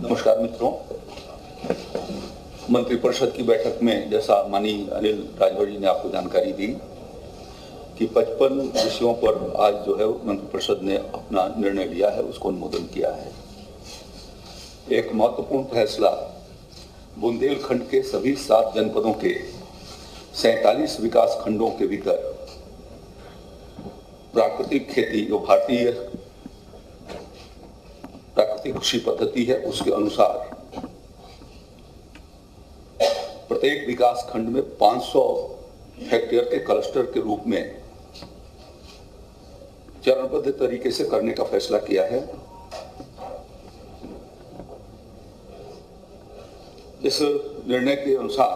नमस्कार मित्रों, मंत्रिपरिषद की बैठक में जैसा माननीय अनिल राजभर जी ने आपको जानकारी दी कि 55 विषयों पर आज जो है मंत्रिपरिषद ने अपना निर्णय लिया है, उसको अनुमोदन किया है। एक महत्वपूर्ण फैसला बुंदेलखंड के सभी 7 जनपदों के 47 विकास खंडों के भीतर प्राकृतिक खेती, जो भारतीय प्राकृतिक कृषि पद्धति है, उसके अनुसार प्रत्येक विकास खंड में 500 हेक्टेयर के क्लस्टर के रूप में चरणबद्ध तरीके से करने का फैसला किया है। इस निर्णय के अनुसार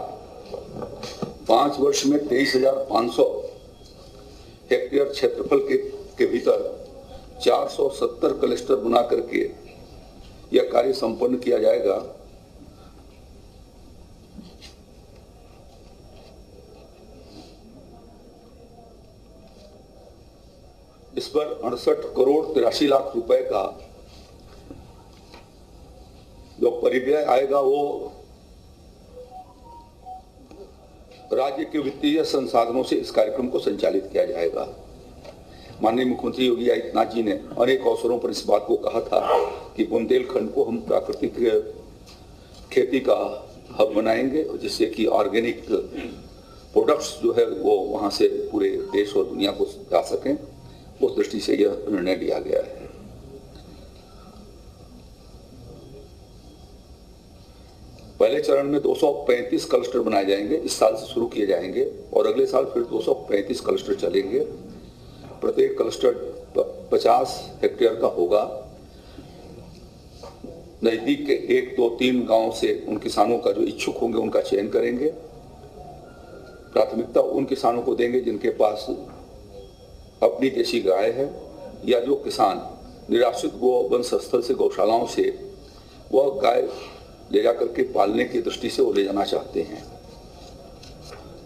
5 वर्ष में 23,500 हेक्टेयर क्षेत्रफल के भीतर 470 क्लस्टर बना करके यह कार्य संपन्न किया जाएगा। इस पर 68 करोड़ 83 लाख रुपए का जो परिव्यय आएगा वो राज्य के वित्तीय संसाधनों से इस कार्यक्रम को संचालित किया जाएगा। माननीय मुख्यमंत्री योगी आदित्यनाथ जी ने अनेक अवसरों पर इस बात को कहा था कि बुंदेलखंड को हम प्राकृतिक खेती का हब बनाएंगे, जिससे कि ऑर्गेनिक प्रोडक्ट्स जो है वो वहां से पूरे देश और दुनिया को जा सकें। उस दृष्टि से यह निर्णय लिया गया है। पहले चरण में 235 क्लस्टर बनाए जाएंगे, इस साल से शुरू किए जाएंगे और अगले साल फिर 235 क्लस्टर चलेंगे। प्रत्येक क्लस्टर 50 हेक्टेयर का होगा। नजदीक के 1, 2, 3 गांव से उन किसानों का जो इच्छुक होंगे उनका चयन करेंगे। प्राथमिकता उन किसानों को देंगे जिनके पास अपनी देशी गाय है या जो किसान निराश्रित गो वंश स्थल से गौशालाओं से वह गाय ले जाकर के पालने की दृष्टि से वो ले जाना चाहते हैं।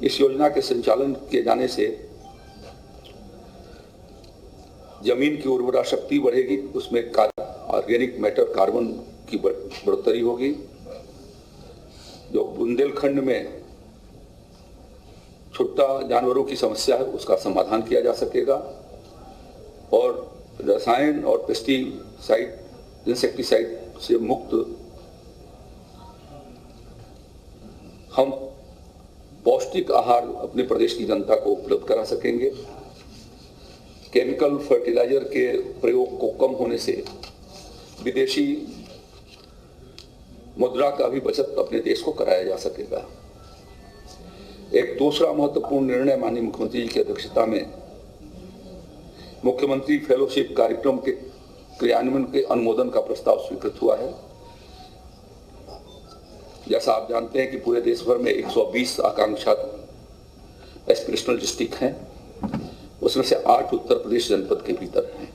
इस योजना के संचालन किए जाने से जमीन की उर्वरा शक्ति बढ़ेगी, उसमें ऑर्गेनिक मैटर कार्बन की बढ़ोतरी होगी। जो बुंदेलखंड में छुट्टा जानवरों की समस्या है उसका समाधान किया जा सकेगा और रसायन और पेस्टिसाइड, इंसेक्टिसाइड से मुक्त हम पौष्टिक आहार अपने प्रदेश की जनता को उपलब्ध करा सकेंगे। केमिकल फर्टिलाइजर के प्रयोग को कम होने से विदेशी मुद्रा का भी बचत अपने देश को कराया जा सकेगा। एक दूसरा महत्वपूर्ण निर्णय माननीय मुख्यमंत्री जी की अध्यक्षता में मुख्यमंत्री फेलोशिप कार्यक्रम के क्रियान्वयन के अनुमोदन का प्रस्ताव स्वीकृत हुआ है। जैसा आप जानते हैं कि पूरे देश भर में 120 आकांक्षा एस्पिरेशनल डिस्ट्रिक्ट हैं, उसमें से 8 उत्तर प्रदेश जनपद के भीतर हैं।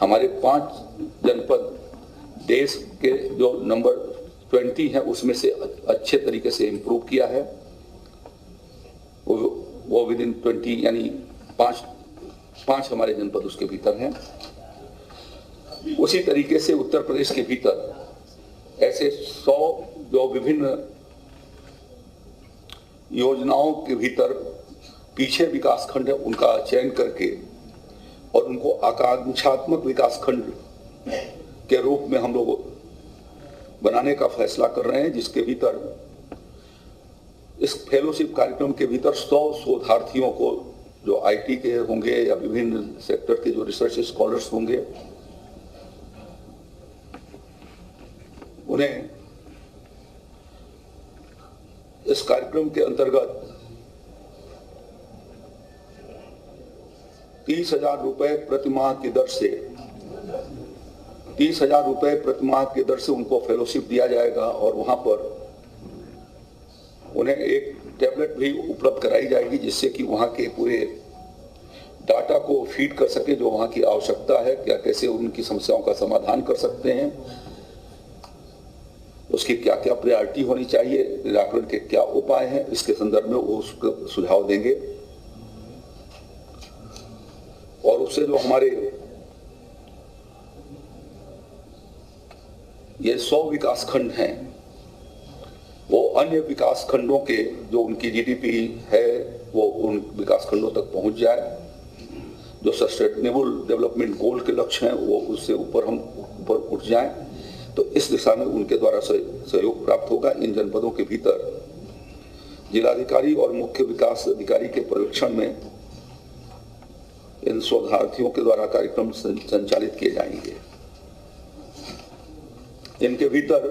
हमारे 5 जनपद देश के जो नंबर 20 है उसमें से अच्छे तरीके से इम्प्रूव किया है। वो विद इन 20 यानी 5 हमारे जनपद उसके भीतर हैं। उसी तरीके से उत्तर प्रदेश के भीतर ऐसे 100 जो विभिन्न योजनाओं के भीतर पीछे विकास खंड है उनका चयन करके और उनको आकांक्षात्मक विकास खंड के रूप में हम लोग बनाने का फैसला कर रहे हैं, जिसके भीतर इस फेलोशिप कार्यक्रम के भीतर 100 शोधार्थियों को जो आईटी के होंगे या विभिन्न सेक्टर के जो रिसर्च स्कॉलर्स होंगे उन्हें इस कार्यक्रम के अंतर्गत 30,000 रुपए प्रतिमाह की दर से 30,000 रुपए प्रतिमाह की दर से उनको फेलोशिप दिया जाएगा और वहां पर उन्हें एक टैबलेट भी उपलब्ध कराई जाएगी, जिससे कि वहां के पूरे डाटा को फीड कर सके जो वहां की आवश्यकता है, क्या कैसे उनकी समस्याओं का समाधान कर सकते हैं, उसकी क्या क्या प्रायोरिटी होनी चाहिए, निराकरण के क्या उपाय हैं, इसके संदर्भ में वो उसको सुझाव देंगे। और उससे जो हमारे ये 100 विकास खंड हैं, वो अन्य विकास खंडों के जो उनकी जीडीपी है वो उन विकास खंडों तक पहुंच जाए, जो सस्टेनेबल डेवलपमेंट गोल के लक्ष्य हैं वो उससे ऊपर हम ऊपर उठ जाएं, तो इस दिशा में उनके द्वारा सहयोग प्राप्त होगा। इन जनपदों के भीतर जिलाधिकारी और मुख्य विकास अधिकारी के पर्यवेक्षण में इन शोधार्थियों के द्वारा कार्यक्रम संचालित किए जाएंगे। इनके भीतर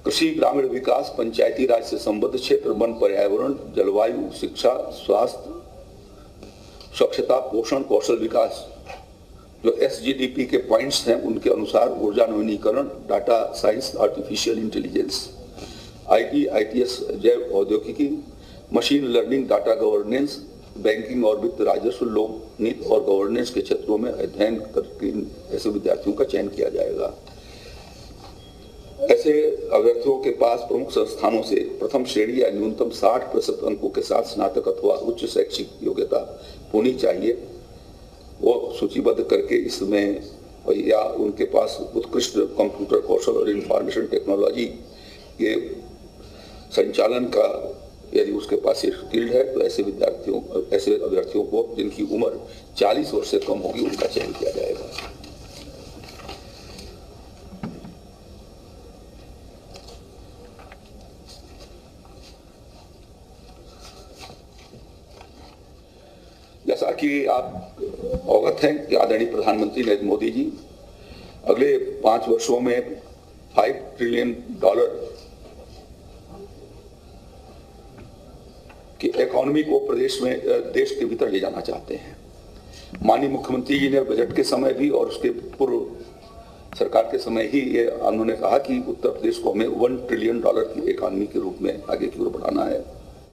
कृषि, ग्रामीण विकास, पंचायती राज से संबद्ध क्षेत्र, वन, पर्यावरण, जलवायु, शिक्षा, स्वास्थ्य, स्वच्छता, पोषण, कौशल विकास, जो SGDP के पॉइंट्स हैं उनके अनुसार ऊर्जा नवीनीकरण, data science, artificial intelligence, IT, ITS, जैव औद्योगिकी, machine learning, data governance, banking और वित्त, राजस्व, लोक नीति और गवर्नेंस के क्षेत्रों में अध्ययन करके ऐसे विद्यार्थियों का चयन किया जाएगा। ऐसे अभ्यर्थियों के पास प्रमुख संस्थानों से प्रथम श्रेणी या न्यूनतम 60% अंकों के साथ स्नातक अथवा उच्च शैक्षिक योग्यता होनी चाहिए। वो सूचीबद्ध करके इसमें या उनके पास उत्कृष्ट कंप्यूटर कौशल और इंफॉर्मेशन टेक्नोलॉजी के संचालन का यदि उसके पास स्किल्ड है तो ऐसे अभ्यर्थियों को जिनकी उम्र 40 वर्ष से कम होगी उनका चयन किया जाएगा। जैसा कि आप अवगत हैं कि आदरणीय प्रधानमंत्री नरेंद्र मोदी जी अगले 5 वर्षों में $5 ट्रिलियन की इकोनॉमी को देश के भीतर ले जाना चाहते हैं। माननीय मुख्यमंत्री जी ने बजट के समय भी और उसके पूर्व सरकार के समय ही ये उन्होंने कहा कि उत्तर प्रदेश को हमें $1 ट्रिलियन की इकोनॉमी के रूप में आगे की ओर बढ़ाना है।